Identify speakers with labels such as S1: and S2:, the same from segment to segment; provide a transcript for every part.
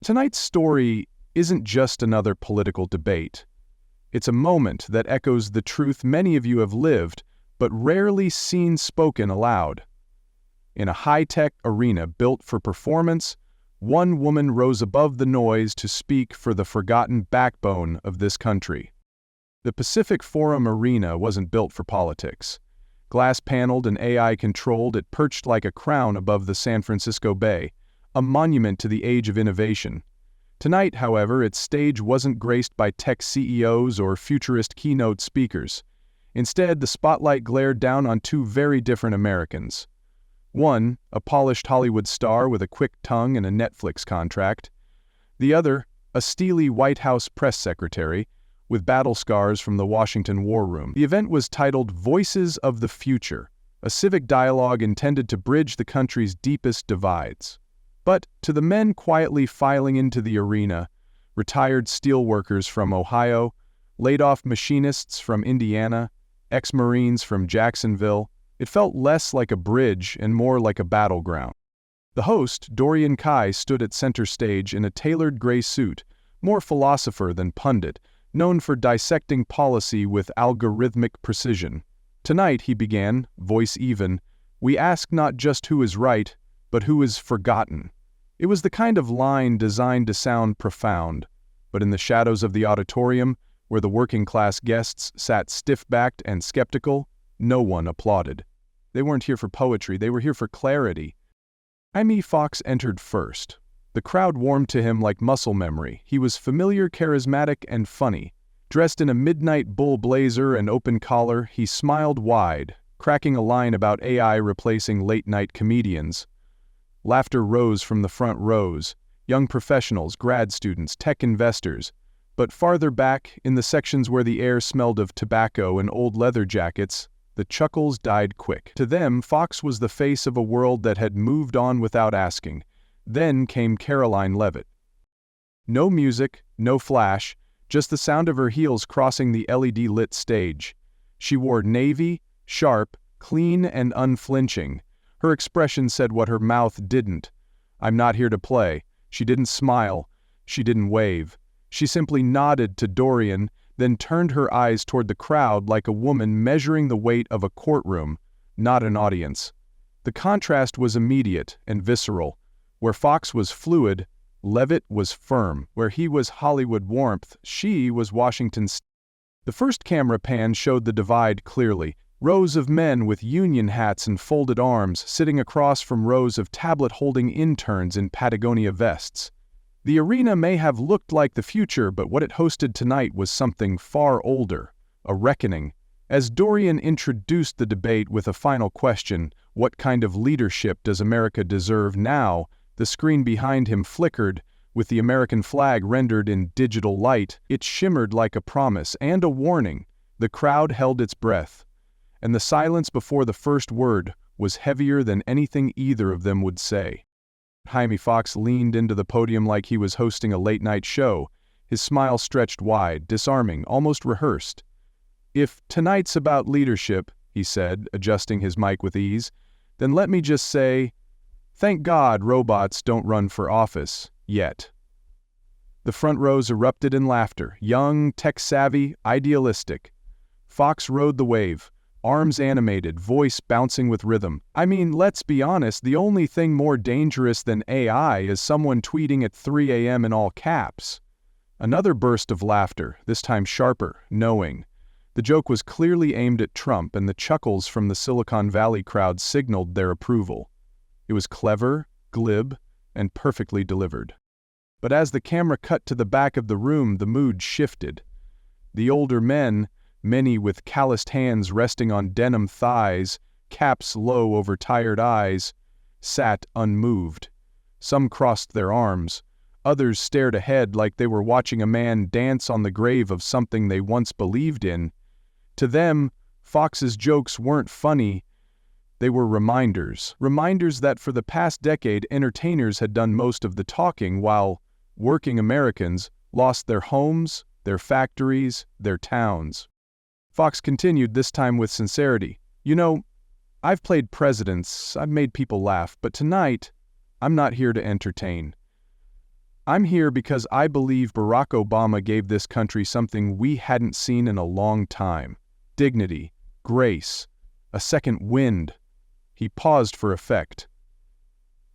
S1: Tonight's story isn't just another political debate. It's a moment that echoes the truth many of you have lived, but rarely seen spoken aloud. In a high-tech arena built for performance, one woman rose above the noise to speak for the forgotten backbone of this country. The Pacific Forum Arena wasn't built for politics. Glass-paneled and AI-controlled, it perched like a crown above the San Francisco Bay, a monument to the age of innovation. Tonight, however, its stage wasn't graced by tech CEOs or futurist keynote speakers. Instead, the spotlight glared down on two very different Americans. One, a polished Hollywood star with a quick tongue and a Netflix contract. The other, a steely White House press secretary with battle scars from the Washington War Room. The event was titled Voices of the Future, a civic dialogue intended to bridge the country's deepest divides. But to the men quietly filing into the arena, retired steelworkers from Ohio, laid-off machinists from Indiana, ex-Marines from Jacksonville, it felt less like a bridge and more like a battleground. The host, Dorian Kai, stood at center stage in a tailored gray suit, more philosopher than pundit, known for dissecting policy with algorithmic precision. Tonight, he began, voice even, we ask not just who is right, but who is forgotten. It was the kind of line designed to sound profound, but in the shadows of the auditorium, where the working-class guests sat stiff-backed and skeptical, no one applauded. They weren't here for poetry, they were here for clarity. Jaime Foxx entered first. The crowd warmed to him like muscle memory. He was familiar, charismatic, and funny. Dressed in a midnight bull blazer and open collar, he smiled wide, cracking a line about AI replacing late-night comedians. Laughter rose from the front rows, young professionals, grad students, tech investors. But farther back, in the sections where the air smelled of tobacco and old leather jackets, the chuckles died quick. To them, Foxx was the face of a world that had moved on without asking. Then came Karoline Leavitt. No music, no flash, just the sound of her heels crossing the LED-lit stage. She wore navy, sharp, clean, and unflinching. Her expression said what her mouth didn't. I'm not here to play. She didn't smile. She didn't wave. She simply nodded to Dorian, then turned her eyes toward the crowd like a woman measuring the weight of a courtroom, not an audience. The contrast was immediate and visceral. Where Foxx was fluid, Leavitt was firm. Where he was Hollywood warmth, she was Washington. The first camera pan showed the divide clearly. Rows of men with union hats and folded arms sitting across from rows of tablet-holding interns in Patagonia vests. The arena may have looked like the future, but what it hosted tonight was something far older, a reckoning. As Dorian introduced the debate with a final question, what kind of leadership does America deserve now? The screen behind him flickered, with the American flag rendered in digital light. It shimmered like a promise and a warning. The crowd held its breath, and the silence before the first word was heavier than anything either of them would say. Jaime Foxx leaned into the podium like he was hosting a late-night show, his smile stretched wide, disarming, almost rehearsed. If tonight's about leadership, he said, adjusting his mic with ease, then let me just say, thank God robots don't run for office, yet. The front rows erupted in laughter, young, tech-savvy, idealistic. Foxx rode the wave, arms animated, voice bouncing with rhythm. I mean, let's be honest, the only thing more dangerous than AI is someone tweeting at 3 a.m. in all caps. Another burst of laughter, this time sharper, knowing. The joke was clearly aimed at Trump, and the chuckles from the Silicon Valley crowd signaled their approval. It was clever, glib, and perfectly delivered. But as the camera cut to the back of the room, the mood shifted. The older men, many with calloused hands resting on denim thighs, caps low over tired eyes, sat unmoved. Some crossed their arms. Others stared ahead like they were watching a man dance on the grave of something they once believed in. To them, Fox's jokes weren't funny. They were reminders. Reminders that for the past decade, entertainers had done most of the talking while working Americans lost their homes, their factories, their towns. Foxx continued, this time with sincerity. You know, I've played presidents, I've made people laugh, but tonight, I'm not here to entertain. I'm here because I believe Barack Obama gave this country something we hadn't seen in a long time. Dignity, grace, a second wind. He paused for effect.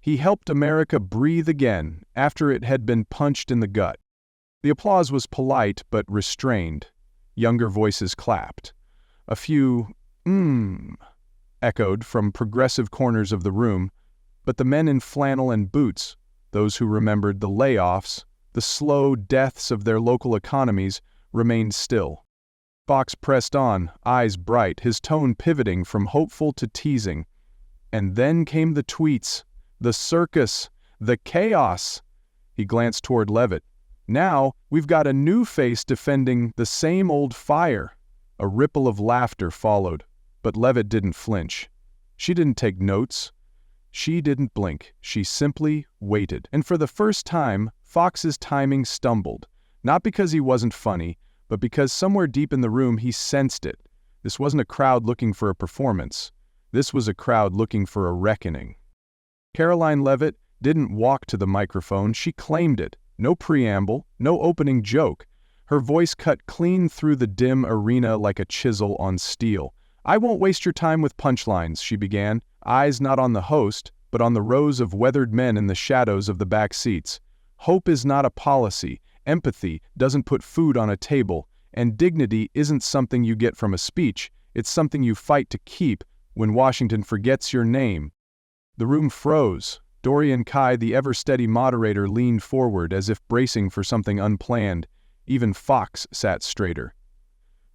S1: He helped America breathe again after it had been punched in the gut. The applause was polite but restrained. Younger voices clapped. A few echoed from progressive corners of the room, but the men in flannel and boots, those who remembered the layoffs, the slow deaths of their local economies, remained still. Fox pressed on, eyes bright, his tone pivoting from hopeful to teasing. And then came the tweets, the circus, the chaos. He glanced toward Leavitt. Now, we've got a new face defending the same old fire. A ripple of laughter followed, but Leavitt didn't flinch. She didn't take notes. She didn't blink. She simply waited. And for the first time, Fox's timing stumbled. Not because he wasn't funny, but because somewhere deep in the room he sensed it. This wasn't a crowd looking for a performance. This was a crowd looking for a reckoning. Karoline Leavitt didn't walk to the microphone, she claimed it. No preamble, no opening joke. Her voice cut clean through the dim arena like a chisel on steel. "I won't waste your time with punchlines," she began, eyes not on the host, but on the rows of weathered men in the shadows of the back seats. "Hope is not a policy, empathy doesn't put food on a table, and dignity isn't something you get from a speech, it's something you fight to keep when Washington forgets your name." The room froze. Dorian Kai, the ever-steady moderator, leaned forward as if bracing for something unplanned. Even Fox sat straighter.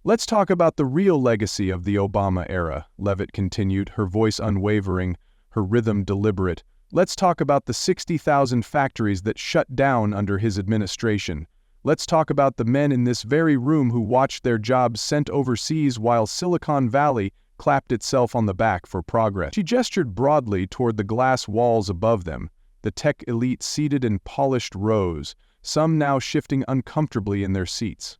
S1: "Let's talk about the real legacy of the Obama era," Leavitt continued, her voice unwavering, her rhythm deliberate. "Let's talk about the 60,000 factories that shut down under his administration. Let's talk about the men in this very room who watched their jobs sent overseas while Silicon Valley clapped itself on the back for progress." She gestured broadly toward the glass walls above them, the tech elite seated in polished rows, some now shifting uncomfortably in their seats.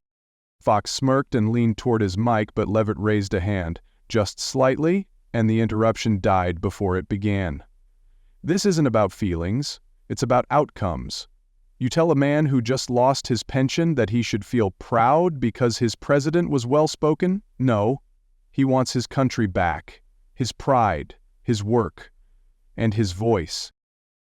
S1: Fox smirked and leaned toward his mic, but Leavitt raised a hand, just slightly, and the interruption died before it began. "This isn't about feelings, it's about outcomes. You tell a man who just lost his pension that he should feel proud because his president was well-spoken? No. He wants his country back, his pride, his work, and his voice."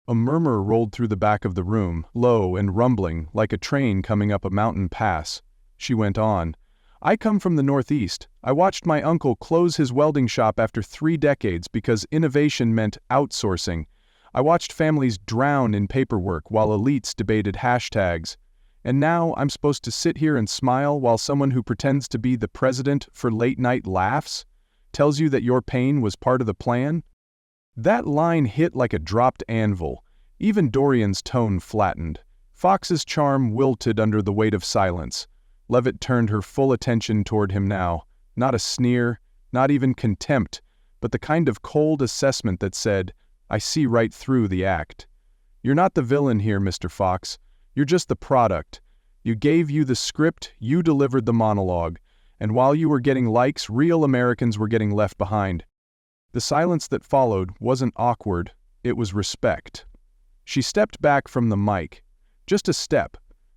S1: A murmur rolled through the back of the room, low and rumbling, like a train coming up a mountain pass. She went on. "I come from the Northeast. I watched my uncle close his welding shop after 3 decades because innovation meant outsourcing. I watched families drown in paperwork while elites debated hashtags. And now I'm supposed to sit here and smile while someone who pretends to be the president for late-night laughs tells you that your pain was part of the plan?" That line hit like a dropped anvil. Even Dorian's tone flattened. Fox's charm wilted under the weight of silence. Leavitt turned her full attention toward him now. Not a sneer, not even contempt, but the kind of cold assessment that said, "I see right through the act. You're not the villain here, Mr. Fox. You're just the product. You gave you the script, you delivered the monologue, and while you were getting likes, real Americans were getting left behind." The silence that followed wasn't awkward, it was respect. She stepped back from the mic. Just a step,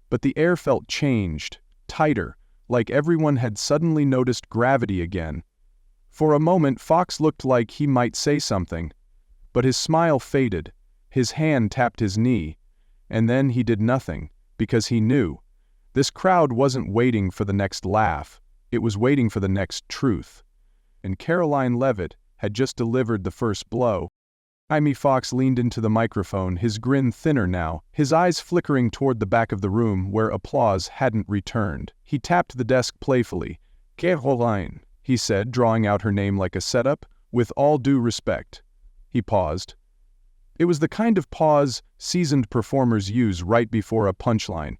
S1: but the air felt changed, tighter, like everyone had suddenly noticed gravity again. For a moment, Fox looked like he might say something, but his smile faded, his hand tapped his knee, and then he did nothing, because he knew. This crowd wasn't waiting for the next laugh, it was waiting for the next truth. And Karoline Leavitt had just delivered the first blow. Jaime Foxx leaned into the microphone, his grin thinner now, his eyes flickering toward the back of the room where applause hadn't returned. He tapped the desk playfully. "Karoline," he said, drawing out her name like a setup, "with all due respect." He paused. It was the kind of pause seasoned performers use right before a punchline.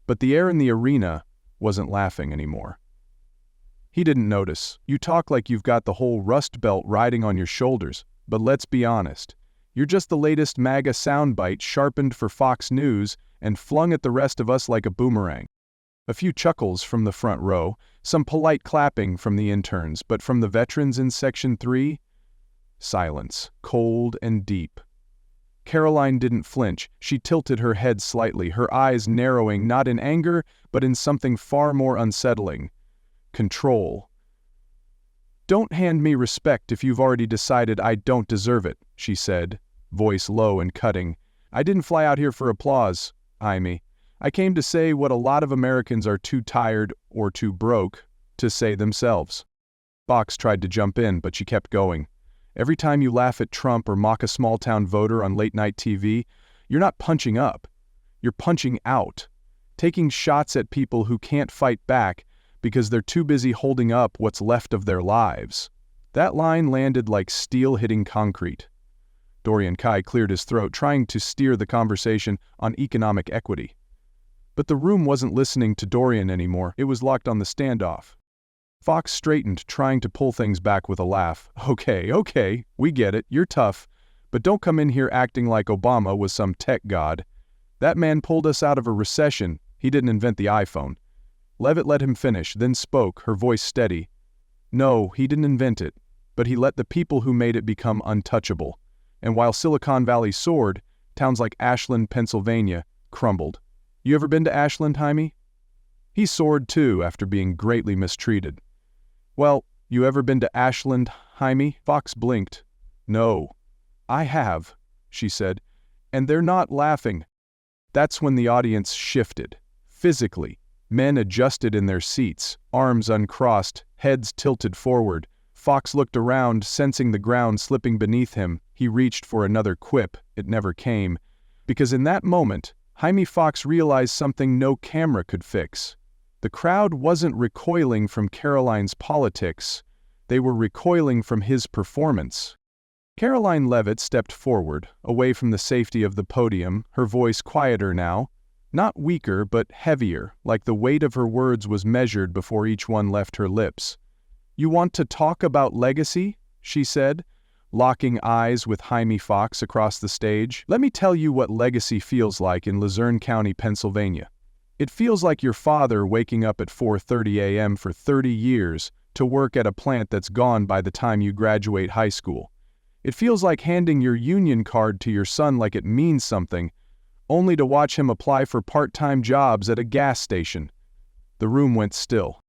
S1: But the air in the arena wasn't laughing anymore. He didn't notice. "You talk like you've got the whole Rust Belt riding on your shoulders, but let's be honest. You're just the latest MAGA soundbite sharpened for Fox News and flung at the rest of us like a boomerang." A few chuckles from the front row, some polite clapping from the interns, but from the veterans in Section 3? Silence, cold and deep. Karoline didn't flinch. She tilted her head slightly, her eyes narrowing not in anger, but in something far more unsettling. Control. "Don't hand me respect if you've already decided I don't deserve it," she said, voice low and cutting. "I didn't fly out here for applause, Jaime. I came to say what a lot of Americans are too tired or too broke to say themselves." Fox tried to jump in, but she kept going. "Every time you laugh at Trump or mock a small-town voter on late-night TV, you're not punching up. You're punching out, taking shots at people who can't fight back because they're too busy holding up what's left of their lives." That line landed like steel hitting concrete. Dorian Kai cleared his throat, trying to steer the conversation on economic equity. But the room wasn't listening to Dorian anymore. It was locked on the standoff. Fox straightened, trying to pull things back with a laugh. Okay, we get it, you're tough, but don't come in here acting like Obama was some tech god. That man pulled us out of a recession. He didn't invent the iPhone." Leavitt let him finish, then spoke, her voice steady. "No, he didn't invent it, but he let the people who made it become untouchable. And while Silicon Valley soared, towns like Ashland, Pennsylvania, crumbled. You ever been to Ashland, Jaime? He soared too after being greatly mistreated." "Well, you ever been to Ashland, Jaime?" Fox blinked. "No." "I have," she said, "and they're not laughing." That's when the audience shifted. Physically, men adjusted in their seats, arms uncrossed, heads tilted forward. Fox looked around, sensing the ground slipping beneath him. He reached for another quip. It never came. Because in that moment, Jaime Foxx realized something no camera could fix. The crowd wasn't recoiling from Karoline's politics. They were recoiling from his performance. Karoline Leavitt stepped forward, away from the safety of the podium, her voice quieter now. Not weaker, but heavier, like the weight of her words was measured before each one left her lips. "You want to talk about legacy?" she said, locking eyes with Jaime Foxx across the stage. "Let me tell you what legacy feels like in Luzerne County, Pennsylvania. It feels like your father waking up at 4:30 a.m. for 30 years to work at a plant that's gone by the time you graduate high school. It feels like handing your union card to your son like it means something, only to watch him apply for part-time jobs at a gas station." The room went still.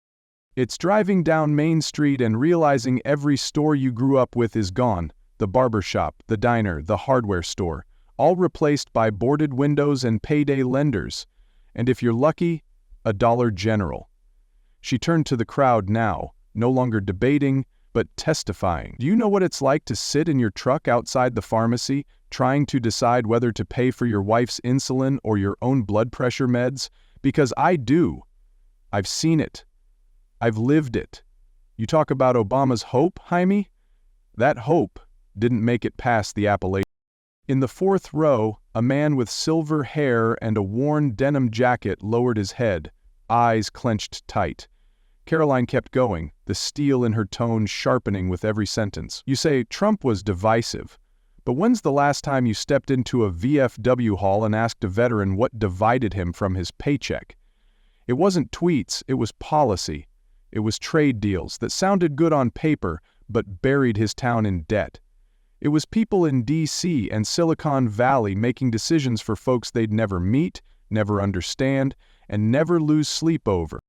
S1: It's driving down Main Street and realizing every store you grew up with is gone. The barber shop, the diner, the hardware store, all replaced by boarded windows and payday lenders. And if you're lucky, a Dollar General. She turned to the crowd now, no longer debating, but testifying. "Do you know what it's like to sit in your truck outside the pharmacy, trying to decide whether to pay for your wife's insulin or your own blood pressure meds? Because I do. I've seen it. I've lived it. You talk about Obama's hope, Jaime? That hope didn't make it past the Appalachian." In the fourth row, a man with silver hair and a worn denim jacket lowered his head, eyes clenched tight. Karoline kept going, the steel in her tone sharpening with every sentence. "You say Trump was divisive, but when's the last time you stepped into a VFW hall and asked a veteran what divided him from his paycheck? It wasn't tweets, it was policy. It was trade deals that sounded good on paper but buried his town in debt. It was people in D.C. and Silicon Valley making decisions for folks they'd never meet, never understand, and never lose sleep over."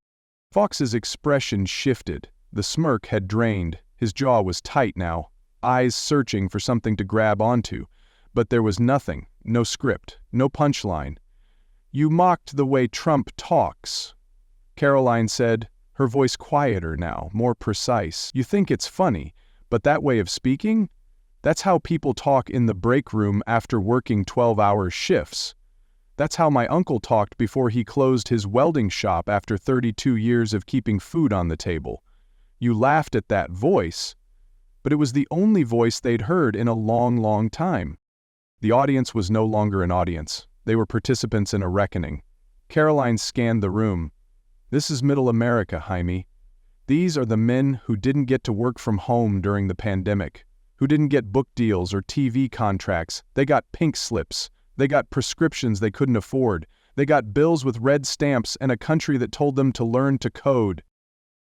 S1: Fox's expression shifted. The smirk had drained. His jaw was tight now, eyes searching for something to grab onto. But there was nothing, no script, no punchline. "You mocked the way Trump talks," Karoline said, her voice quieter now, more precise. "You think it's funny, but that way of speaking? That's how people talk in the break room after working 12-hour shifts. That's how my uncle talked before he closed his welding shop after 32 years of keeping food on the table. You laughed at that voice, but it was the only voice they'd heard in a long, long time." The audience was no longer an audience. They were participants in a reckoning. Karoline scanned the room. "This is Middle America, Jaime. These are the men who didn't get to work from home during the pandemic, who didn't get book deals or TV contracts. They got pink slips. They got prescriptions they couldn't afford. They got bills with red stamps and a country that told them to learn to code."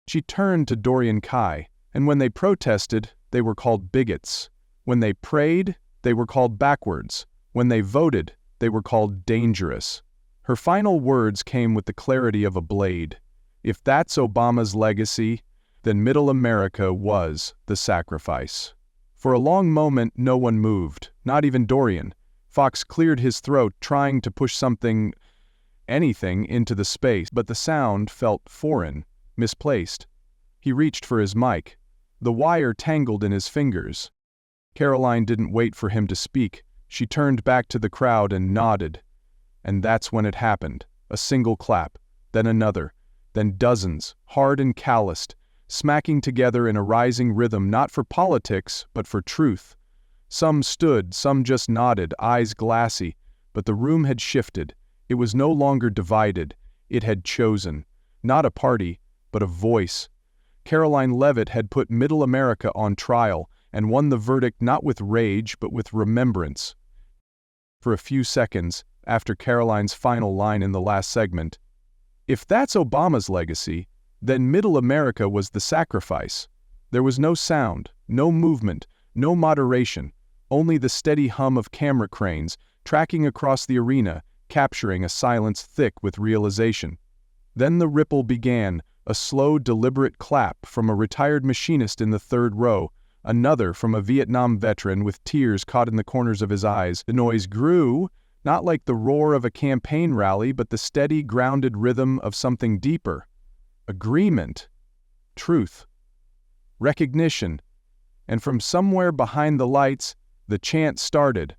S1: She turned to Dorian Kai, and when they protested, they were called bigots. When they prayed, they were called backwards. When they voted, they were called dangerous. Her final words came with the clarity of a blade. If that's Obama's legacy, then Middle America was the sacrifice. For a long moment, no one moved, not even Dorian. Fox cleared his throat, trying to push anything into the space, but the sound felt foreign, misplaced. He reached for his mic. The wire tangled in his fingers. Karoline didn't wait for him to speak. She turned back to the crowd and nodded. And that's when it happened. A single clap, then another, then dozens, hard and calloused, smacking together in a rising rhythm, not for politics, but for truth. Some stood, some just nodded, eyes glassy, but the room had shifted. It was no longer divided. It had chosen. Not a party, but a voice. Karoline Leavitt had put Middle America on trial and won the verdict not with rage, but with remembrance. For a few seconds, after Karoline's final line in the last segment, "If that's Obama's legacy, then Middle America was the sacrifice." There was no sound, no movement, no moderation, only the steady hum of camera cranes tracking across the arena, capturing a silence thick with realization. Then the ripple began, a slow, deliberate clap from a retired machinist in the third row, another from a Vietnam veteran with tears caught in the corners of his eyes. The noise grew, not like the roar of a campaign rally, but the steady, grounded rhythm of something deeper. Agreement. Truth. Recognition. And from somewhere behind the lights, the chant started.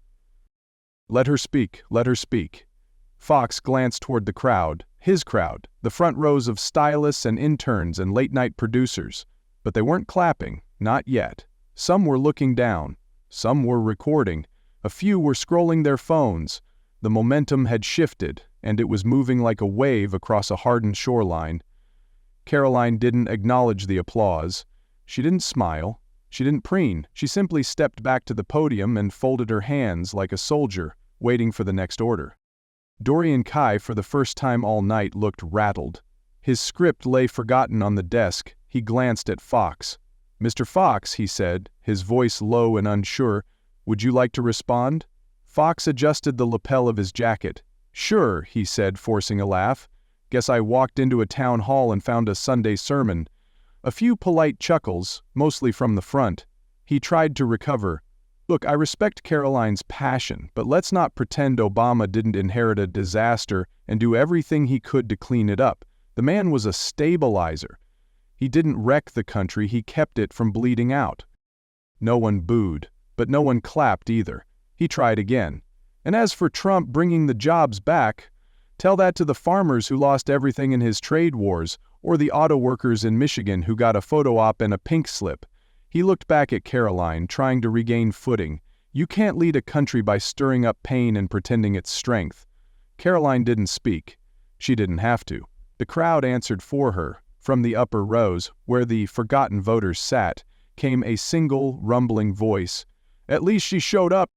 S1: "Let her speak, let her speak." Fox glanced toward the crowd, his crowd, the front rows of stylists and interns and late-night producers. But they weren't clapping, not yet. Some were looking down. Some were recording. A few were scrolling their phones. The momentum had shifted, and it was moving like a wave across a hardened shoreline. Karoline didn't acknowledge the applause. She didn't smile. She didn't preen. She simply stepped back to the podium and folded her hands like a soldier, waiting for the next order. Dorian Kai, for the first time all night, looked rattled. His script lay forgotten on the desk. He glanced at Fox. "Mr. Fox," he said, his voice low and unsure, "would you like to respond?" Fox adjusted the lapel of his jacket. "Sure," he said, forcing a laugh. "Guess I walked into a town hall and found a Sunday sermon." A few polite chuckles, mostly from the front. He tried to recover. "Look, I respect Karoline's passion, but let's not pretend Obama didn't inherit a disaster and do everything he could to clean it up. The man was a stabilizer. He didn't wreck the country, he kept it from bleeding out." No one booed, but no one clapped either. He tried again. "And as for Trump bringing the jobs back, tell that to the farmers who lost everything in his trade wars, or the auto workers in Michigan who got a photo op and a pink slip." He looked back at Karoline, trying to regain footing. "You can't lead a country by stirring up pain and pretending it's strength." Karoline didn't speak. She didn't have to. The crowd answered for her. From the upper rows, where the forgotten voters sat, came a single, rumbling voice. "At least she showed up."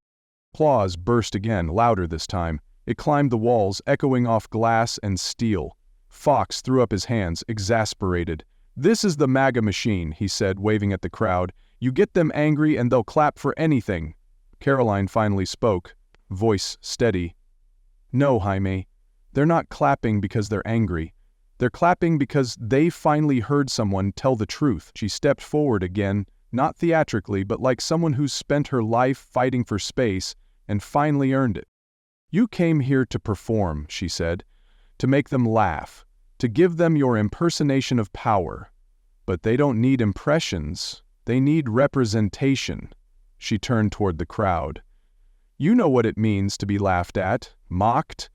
S1: Applause burst again, louder this time. It climbed the walls, echoing off glass and steel. Fox threw up his hands, exasperated. "This is the MAGA machine," he said, waving at the crowd. "You get them angry and they'll clap for anything." Karoline finally spoke, voice steady. "No, Jaime. They're not clapping because they're angry. They're clapping because they finally heard someone tell the truth." She stepped forward again, not theatrically, but like someone who's spent her life fighting for space and finally earned it. "You came here to perform," she said, "to make them laugh, to give them your impersonation of power. But they don't need impressions, they need representation." She turned toward the crowd. "You know what it means to be laughed at, mocked,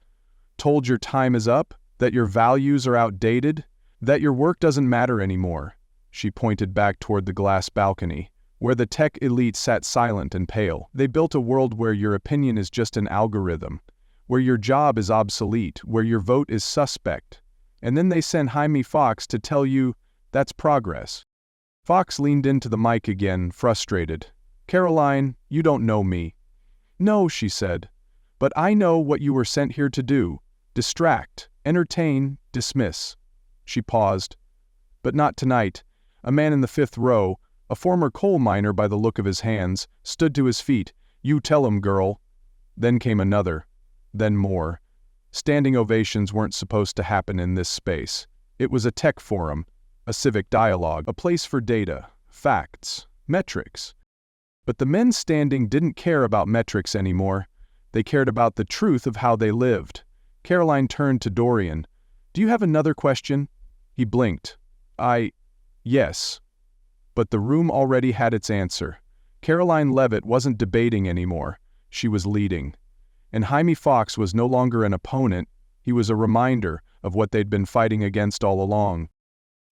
S1: told your time is up, that your values are outdated, that your work doesn't matter anymore." She pointed back toward the glass balcony, where the tech elite sat silent and pale. "They built a world where your opinion is just an algorithm, where your job is obsolete, where your vote is suspect. And then they sent Jaime Foxx to tell you that's progress." Fox leaned into the mic again, frustrated. "Karoline, you don't know me." "No," she said. "But I know what you were sent here to do. Distract, entertain, dismiss." She paused. "But not tonight." A man in the fifth row, a former coal miner by the look of his hands, stood to his feet. "You tell him, girl." Then came another, then more. Standing ovations weren't supposed to happen in this space. It was a tech forum, a civic dialogue, a place for data, facts, metrics. But the men standing didn't care about metrics anymore. They cared about the truth of how they lived. Karoline turned to Dorian. "Do you have another question?" He blinked. Yes. But the room already had its answer. Karoline Leavitt wasn't debating anymore. She was leading. And Jaime Foxx was no longer an opponent. He was a reminder of what they'd been fighting against all along.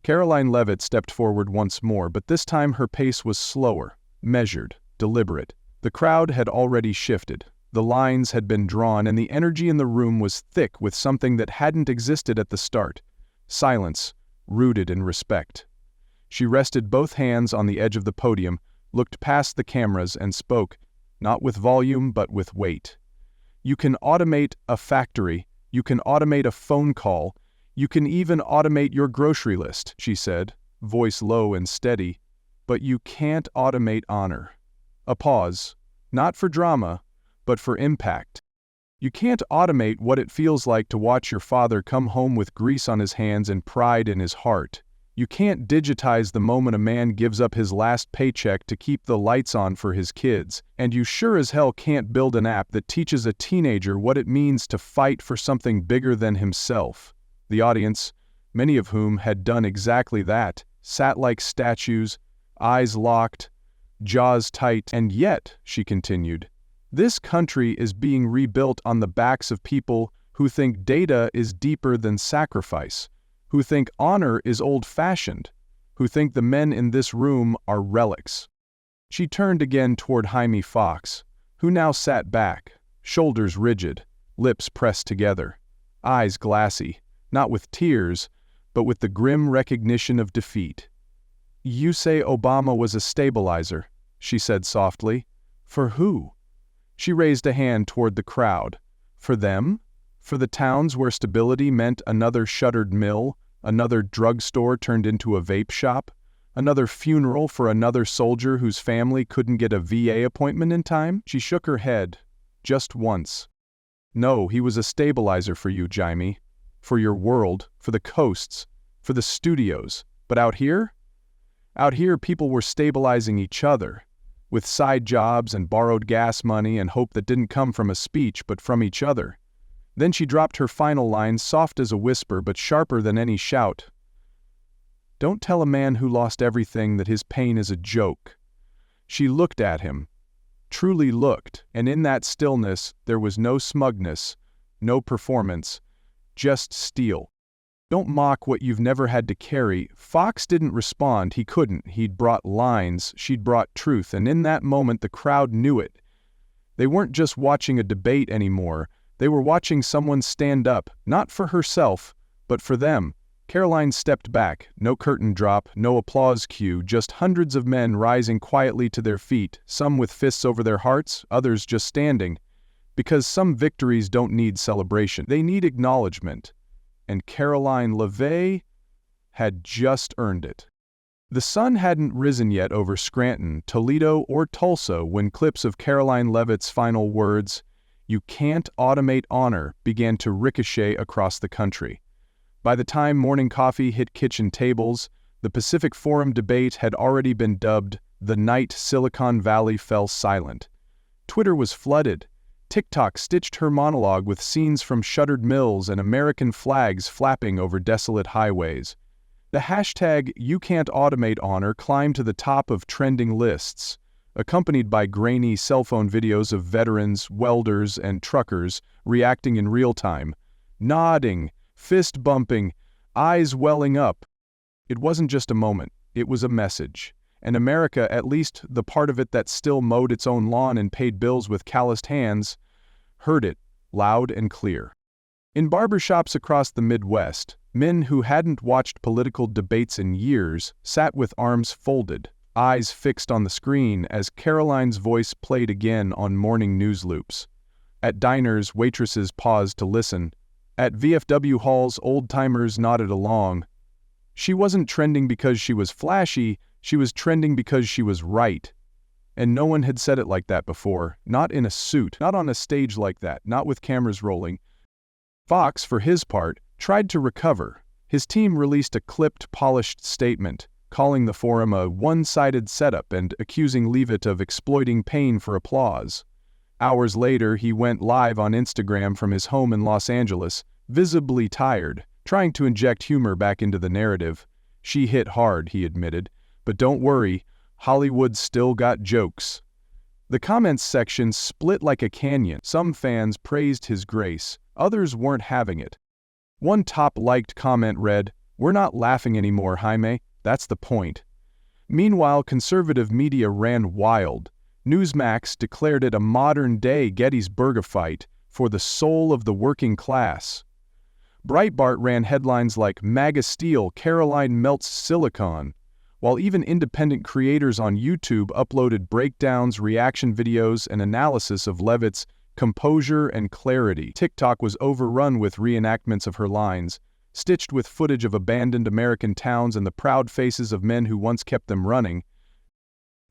S1: Karoline Leavitt stepped forward once more, but this time her pace was slower, measured, deliberate. The crowd had already shifted. The lines had been drawn, and the energy in the room was thick with something that hadn't existed at the start. Silence, rooted in respect. She rested both hands on the edge of the podium, looked past the cameras, and spoke, not with volume but with weight. "You can automate a factory, you can automate a phone call, you can even automate your grocery list," she said, voice low and steady, "but you can't automate honor." A pause, not for drama, but for impact. You can't automate what it feels like to watch your father come home with grease on his hands and pride in his heart. You can't digitize the moment a man gives up his last paycheck to keep the lights on for his kids, and you sure as hell can't build an app that teaches a teenager what it means to fight for something bigger than himself. The audience, many of whom had done exactly that, sat like statues, eyes locked, jaws tight. "And yet," she continued, "this country is being rebuilt on the backs of people who think data is deeper than sacrifice, who think honor is old-fashioned, who think the men in this room are relics." She turned again toward Jaime Foxx, who now sat back, shoulders rigid, lips pressed together, eyes glassy, not with tears, but with the grim recognition of defeat. "You say Obama was a stabilizer," she said softly. "For who?" She raised a hand toward the crowd. "For them? For the towns where stability meant another shuttered mill, another drugstore turned into a vape shop, another funeral for another soldier whose family couldn't get a VA appointment in time?" She shook her head, just once. "No, he was a stabilizer for you, Jaime. For your world, for the coasts, for the studios. But out here? Out here people were stabilizing each other, with side jobs and borrowed gas money and hope that didn't come from a speech but from each other." Then she dropped her final line, soft as a whisper but sharper than any shout. "Don't tell a man who lost everything that his pain is a joke." She looked at him, truly looked, and in that stillness there was no smugness, no performance, just steel. "Don't mock what you've never had to carry." Fox didn't respond. He couldn't. He'd brought lines, she'd brought truth, and in that moment the crowd knew it. They weren't just watching a debate anymore. They were watching someone stand up, not for herself, but for them. Karoline stepped back, no curtain drop, no applause cue, just hundreds of men rising quietly to their feet, some with fists over their hearts, others just standing. Because some victories don't need celebration, they need acknowledgement. And Karoline Leavitt had just earned it. The sun hadn't risen yet over Scranton, Toledo, or Tulsa when clips of Karoline Leavitt's final words, "You can't automate honor," began to ricochet across the country. By the time morning coffee hit kitchen tables, the Pacific Forum debate had already been dubbed the night Silicon Valley fell silent. Twitter was flooded. TikTok stitched her monologue with scenes from shuttered mills and American flags flapping over desolate highways. The hashtag #YouCan'tAutomateHonor climbed to the top of trending lists, accompanied by grainy cell phone videos of veterans, welders, and truckers reacting in real time, nodding, fist bumping, eyes welling up. It wasn't just a moment, it was a message. And America, at least the part of it that still mowed its own lawn and paid bills with calloused hands, heard it, loud and clear. In barbershops across the Midwest, men who hadn't watched political debates in years sat with arms folded, eyes fixed on the screen as Karoline's voice played again on morning news loops. At diners, waitresses paused to listen. At VFW halls, old-timers nodded along. She wasn't trending because she was flashy, she was trending because she was right. And no one had said it like that before, not in a suit, not on a stage like that, not with cameras rolling. Fox, for his part, tried to recover. His team released a clipped, polished statement, calling the forum a one-sided setup and accusing Leavitt of exploiting pain for applause. Hours later, he went live on Instagram from his home in Los Angeles, visibly tired, trying to inject humor back into the narrative. "She hit hard," he admitted, "but don't worry, Hollywood's still got jokes." The comments section split like a canyon. Some fans praised his grace, others weren't having it. One top-liked comment read, "We're not laughing anymore, Jaime, that's the point." Meanwhile, conservative media ran wild. Newsmax declared it a modern-day Gettysburg fight for the soul of the working class. Breitbart ran headlines like "MAGA Steel, Karoline melts silicon," while even independent creators on YouTube uploaded breakdowns, reaction videos, and analysis of Leavitt's composure and clarity. TikTok was overrun with reenactments of her lines, stitched with footage of abandoned American towns and the proud faces of men who once kept them running.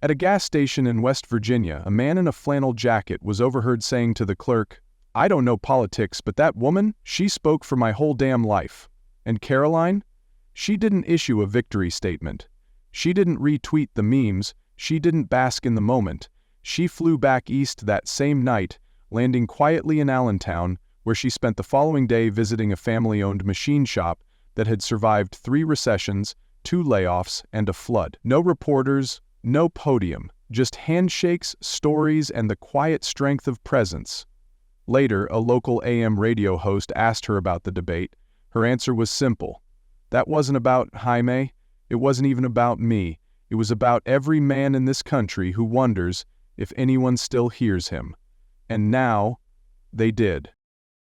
S1: At a gas station in West Virginia, a man in a flannel jacket was overheard saying to the clerk, "I don't know politics, but that woman, she spoke for my whole damn life. And Karoline? She didn't issue a victory statement. She didn't retweet the memes, she didn't bask in the moment. She flew back east that same night, landing quietly in Allentown, where she spent the following day visiting a family-owned machine shop that had survived 3 recessions, 2 layoffs, and a flood. No reporters, no podium, just handshakes, stories, and the quiet strength of presence." Later, a local AM radio host asked her about the debate. Her answer was simple. "That wasn't about Jaime. It wasn't even about me. It was about every man in this country who wonders if anyone still hears him." And now, they did.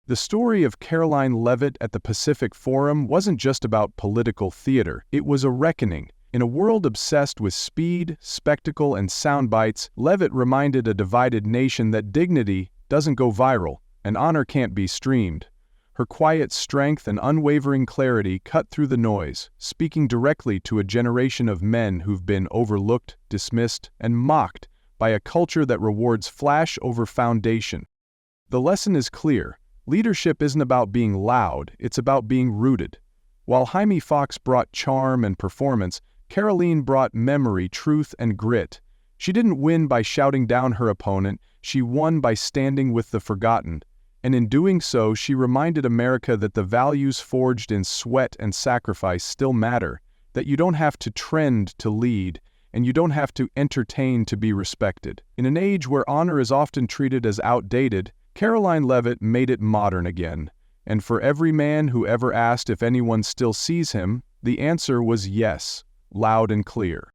S1: The story of Karoline Leavitt at the Pacific Forum wasn't just about political theater. It was a reckoning. In a world obsessed with speed, spectacle, and sound bites, Leavitt reminded a divided nation that dignity doesn't go viral, and honor can't be streamed. Her quiet strength and unwavering clarity cut through the noise, speaking directly to a generation of men who've been overlooked, dismissed, and mocked by a culture that rewards flash over foundation. The lesson is clear. Leadership isn't about being loud, it's about being rooted. While Jaime Foxx brought charm and performance, Karoline brought memory, truth, and grit. She didn't win by shouting down her opponent, she won by standing with the forgotten. And in doing so, she reminded America that the values forged in sweat and sacrifice still matter, that you don't have to trend to lead, and you don't have to entertain to be respected. In an age where honor is often treated as outdated, Karoline Leavitt made it modern again. And for every man who ever asked if anyone still sees him, the answer was yes, loud and clear.